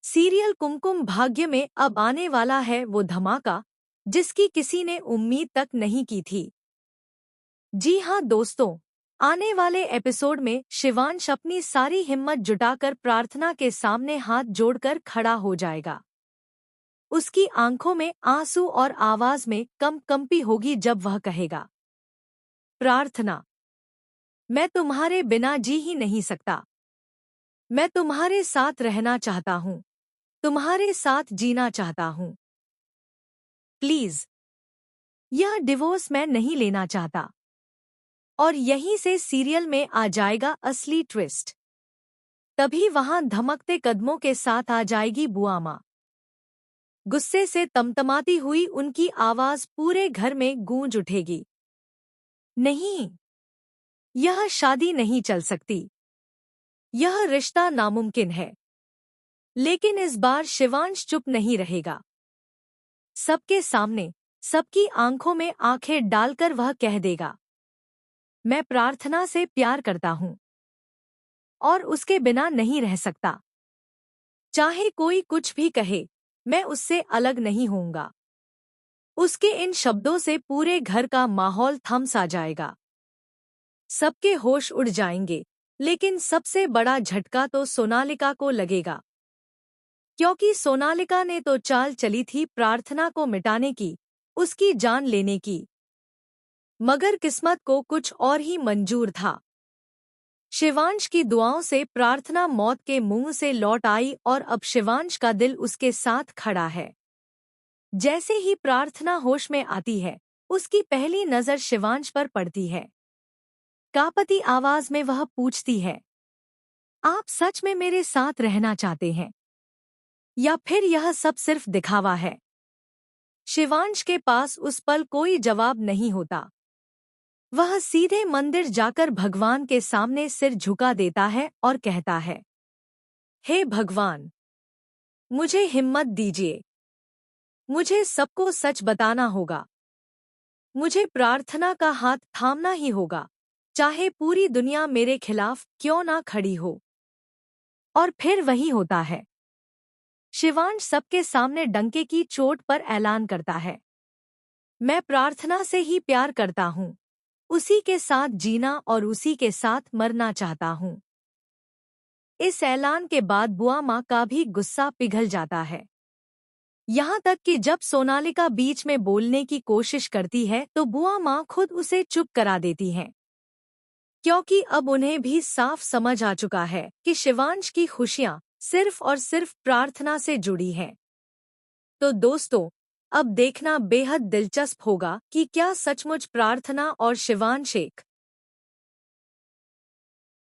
Serial Kumkum Bhagya में अब आने वाला है वो धमाका जिसकी किसी ने उम्मीद तक नहीं की थी। जी हाँ दोस्तों, आने वाले एपिसोड में शिवांश अपनी सारी हिम्मत जुटाकर प्रार्थना के सामने हाथ जोड़कर खड़ा हो जाएगा। उसकी आंखों में आंसू और आवाज में कंपी होगी जब वह कहेगा, प्रार्थना, मैं तुम्हारे बिना जी ही नहीं सकता। मैं तुम्हारे साथ रहना चाहता हूँ, तुम्हारे साथ जीना चाहता हूँ। प्लीज, यह डिवोर्स मैं नहीं लेना चाहता। और यहीं से सीरियल में आ जाएगा असली ट्विस्ट। तभी वहां धमकते कदमों के साथ आ जाएगी बुआ माँ। गुस्से से तमतमाती हुई उनकी आवाज पूरे घर में गूंज उठेगी। नहीं, यह शादी नहीं चल सकती। यह रिश्ता नामुमकिन है। लेकिन इस बार शिवांश चुप नहीं रहेगा। सबके सामने, सबकी आंखों में आंखें डालकर वह कह देगा, मैं प्रार्थना से प्यार करता हूं और उसके बिना नहीं रह सकता। चाहे कोई कुछ भी कहे, मैं उससे अलग नहीं होऊंगा। उसके इन शब्दों से पूरे घर का माहौल थम सा जाएगा। सबके होश उड़ जाएंगे, लेकिन सबसे बड़ा झटका तो सोनालिका को लगेगा। क्योंकि सोनालिका ने तो चाल चली थी प्रार्थना को मिटाने की, उसकी जान लेने की। मगर किस्मत को कुछ और ही मंजूर था। शिवांश की दुआओं से प्रार्थना मौत के मुंह से लौट आई और अब शिवांश का दिल उसके साथ खड़ा है। जैसे ही प्रार्थना होश में आती है, उसकी पहली नजर शिवांश पर पड़ती है। कांपती आवाज में वह पूछती है, आप सच में मेरे साथ रहना चाहते हैं या फिर यह सब सिर्फ दिखावा है? शिवांश के पास उस पल कोई जवाब नहीं होता। वह सीधे मंदिर जाकर भगवान के सामने सिर झुका देता है और कहता है, हे भगवान, मुझे हिम्मत दीजिए। मुझे सबको सच बताना होगा। मुझे प्रार्थना का हाथ थामना ही होगा, चाहे पूरी दुनिया मेरे खिलाफ क्यों ना खड़ी हो। और फिर वही होता है। शिवांश सबके सामने डंके की चोट पर ऐलान करता है, मैं प्रार्थना से ही प्यार करता हूँ, उसी के साथ जीना और उसी के साथ मरना चाहता हूँ। इस ऐलान के बाद बुआ माँ का भी गुस्सा पिघल जाता है। यहाँ तक कि जब सोनालिका बीच में बोलने की कोशिश करती है तो बुआ माँ खुद उसे चुप करा देती हैं। क्योंकि अब उन्हें भी साफ समझ आ चुका है कि शिवांश की खुशियाँ सिर्फ और सिर्फ प्रार्थना से जुड़ी हैं। तो दोस्तों, अब देखना बेहद दिलचस्प होगा कि क्या सचमुच प्रार्थना और शिवांश एक